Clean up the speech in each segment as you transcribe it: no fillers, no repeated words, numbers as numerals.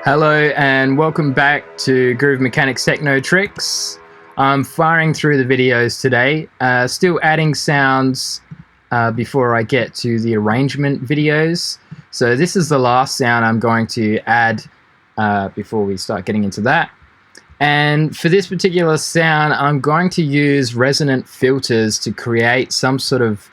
Hello and welcome back to Groov Mekanik's Techno Tricks. I'm firing through the videos today, still adding sounds before I get to the arrangement videos. So this is the last sound I'm going to add before we start getting into that. And for this particular sound, I'm going to use resonant filters to create some sort of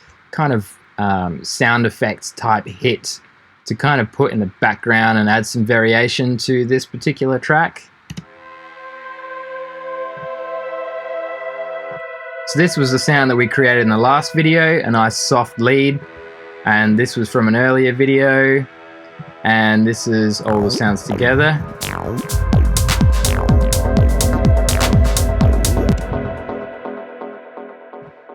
sound effects type hit to kind of put in the background and add some variation to this particular track. So this was the sound that we created in the last video, a nice soft lead, and this was from an earlier video, and this is all the sounds together.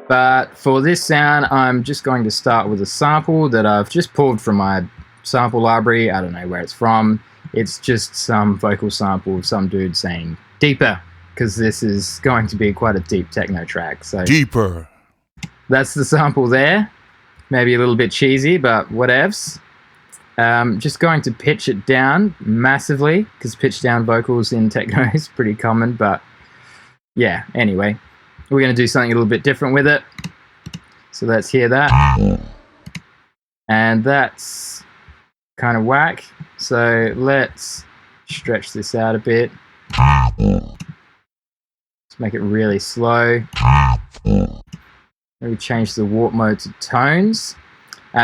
But for this sound, I'm just going to start with a sample that I've just pulled from my sample library. I don't know where it's from. It's just some vocal sample of some dude saying deeper, because this is going to be quite a deep techno track. So deeper. That's the sample there. Maybe a little bit cheesy, but whatevs. Just going to pitch it down massively, because pitch down vocals in techno is pretty common, but yeah, anyway. We're going to do something a little bit different with it. So let's hear that. And that's kind of whack. So let's stretch this out a bit. Let's make it really slow. Maybe change the warp mode to tones.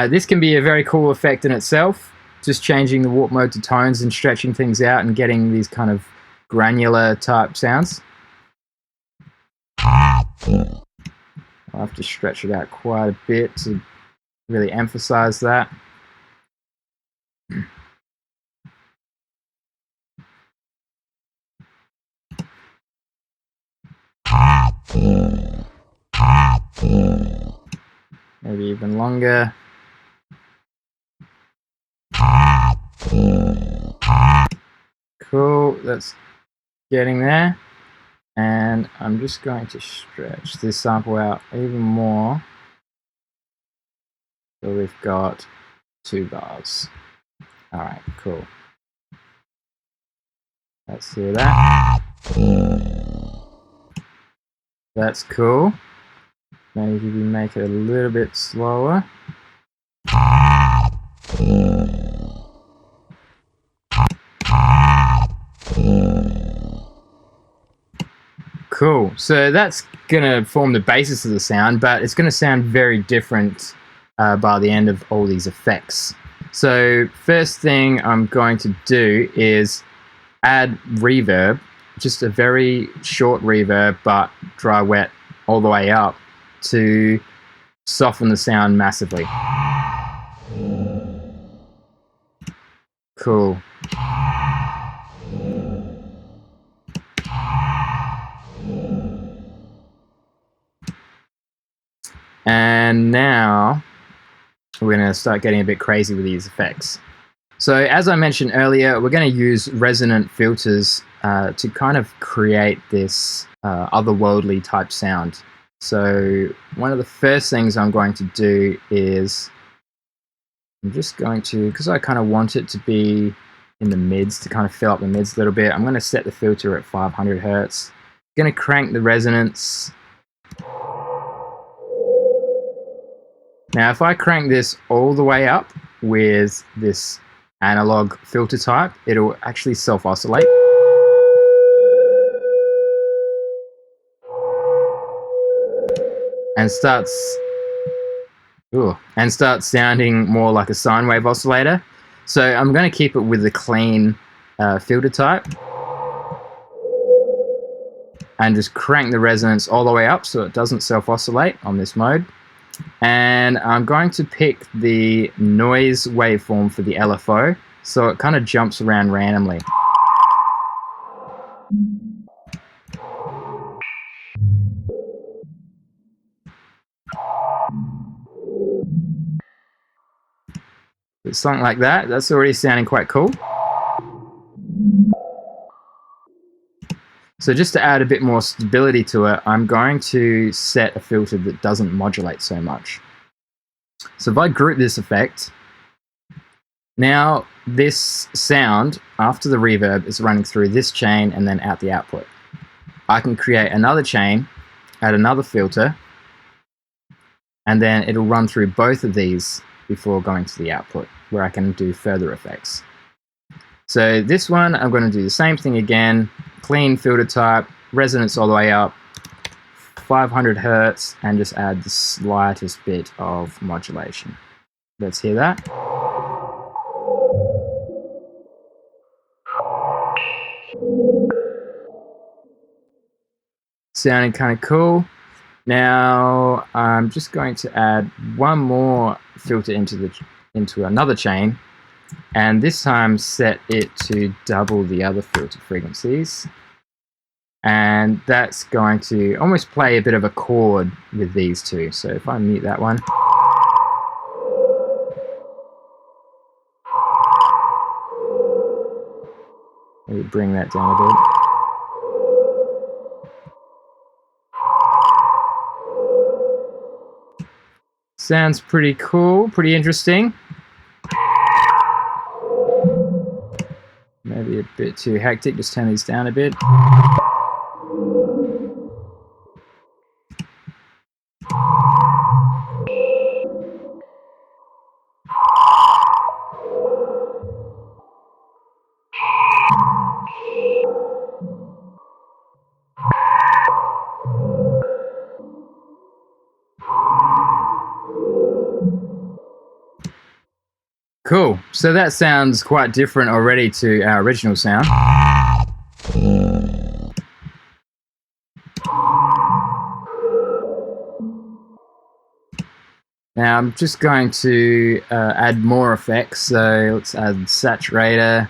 This can be a very cool effect in itself. Just changing the warp mode to tones and stretching things out and getting these kind of granular type sounds. I'll have to stretch it out quite a bit to really emphasize that. Maybe even longer. Cool, that's getting there. And I'm just going to stretch this sample out even more. So we've got 2 bars. Alright, cool. Let's hear that. That's cool. Maybe we make it a little bit slower. Cool, so that's going to form the basis of the sound, but it's going to sound very different by the end of all these effects. So first thing I'm going to do is add reverb, just a very short reverb, but dry wet all the way up to soften the sound massively. Cool. And now we're going to start getting a bit crazy with these effects. So as I mentioned earlier, we're going to use resonant filters to kind of create this otherworldly type sound. So one of the first things I'm going to do is I'm just going to, because I kind of want it to be in the mids, to kind of fill up the mids a little bit, I'm going to set the filter at 500 Hertz. I'm going to crank the resonance. Now, if I crank this all the way up with this analog filter type, it'll actually self-oscillate. And starts sounding more like a sine wave oscillator. So I'm going to keep it with the clean filter type. And just crank the resonance all the way up so it doesn't self-oscillate on this mode. And I'm going to pick the noise waveform for the LFO, so it kind of jumps around randomly. It's something like that. That's already sounding quite cool. So just to add a bit more stability to it, I'm going to set a filter that doesn't modulate so much. So if I group this effect, Now this sound, after the reverb, is running through this chain and then out the output. I can create another chain, add another filter, and then it'll run through both of these before going to the output, where I can do further effects. So this one, I'm going to do the same thing again, clean filter type, resonance all the way up, 500 Hertz, and just add the slightest bit of modulation. Let's hear that. Sounding kind of cool. Now I'm just going to add one more filter into another chain, and this time set it to double the other filter frequencies. And that's going to almost play a bit of a chord with these two. So if I mute that one, maybe bring that down a bit. Sounds pretty cool, pretty interesting. Maybe a bit too hectic, just turn these down a bit. Cool, so that sounds quite different already to our original sound. Now I'm just going to add more effects, so let's add saturator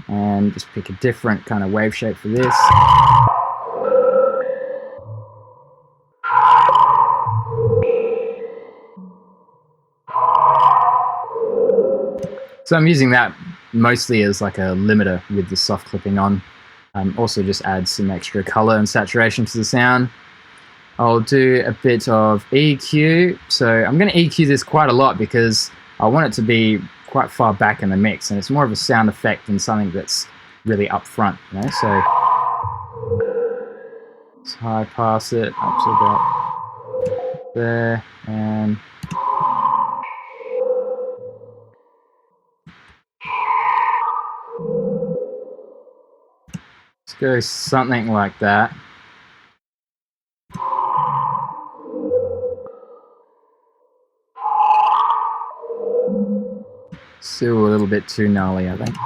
and just pick a different kind of wave shape for this. So I'm using that mostly as like a limiter with the soft clipping on. Also just add some extra color and saturation to the sound. I'll do a bit of EQ. So I'm going to EQ this quite a lot because I want it to be quite far back in the mix, and it's more of a sound effect than something that's really up front, you know? So let's high pass it up to about there, and let's go something like that. Still a little bit too gnarly, I think.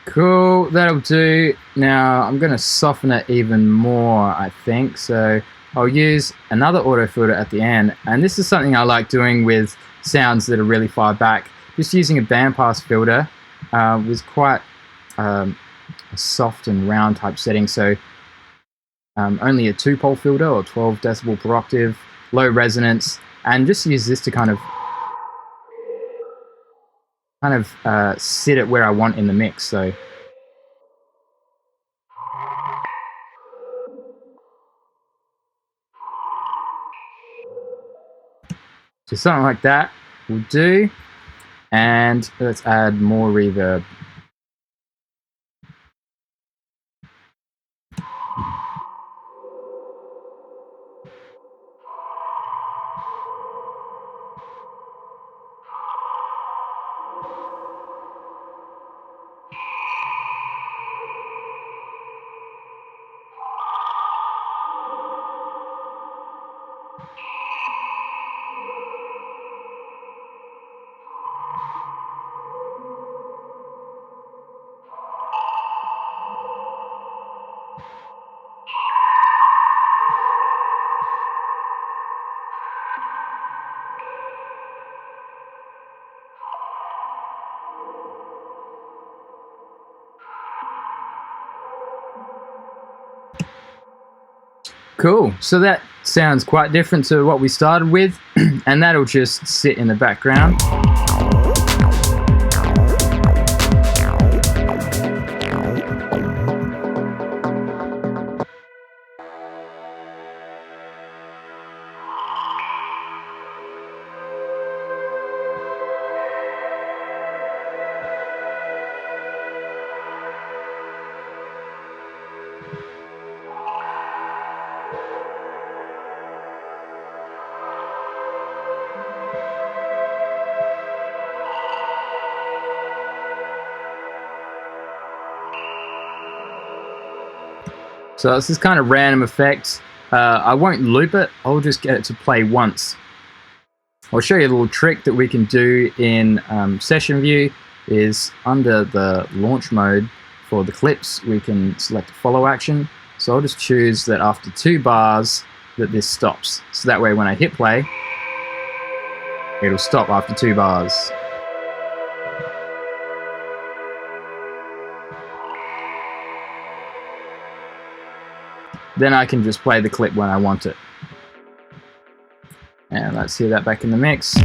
Cool, that'll do. Now I'm going to soften it even more, I think. So I'll use another auto filter at the end. And this is something I like doing with sounds that are really far back. Just using a bandpass filter with quite a soft and round type setting. So only a 2-pole filter or 12 decibel per octave, low resonance. And just use this to kind of sit it where I want in the mix. So something like that will do. And let's add more reverb. Cool. So that sounds quite different to what we started with, and that'll just sit in the background. So it's this kind of random effect. I won't loop it, I'll just get it to play once. I'll show you a little trick that we can do in session view. Is under the launch mode for the clips, we can select a follow action. So I'll just choose that after 2 bars that this stops. So that way when I hit play, it'll stop after 2 bars. Then I can just play the clip when I want it. And let's hear that back in the mix.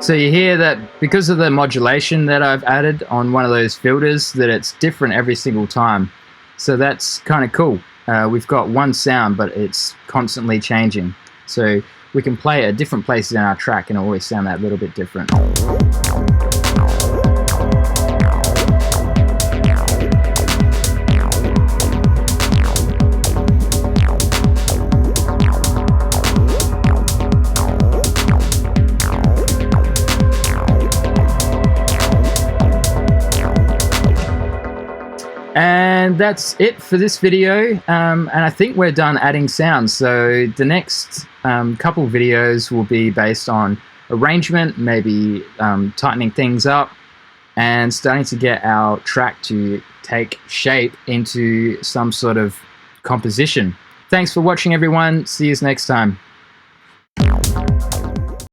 So you hear that because of the modulation that I've added on one of those filters, that it's different every single time. So that's kind of cool. We've got one sound, but it's constantly changing. So we can play it at different places in our track and always sound that little bit different. And that's it for this video, and I think we're done adding sounds. So the next couple videos will be based on arrangement, maybe tightening things up and starting to get our track to take shape into some sort of composition. Thanks for watching, everyone. See you next time.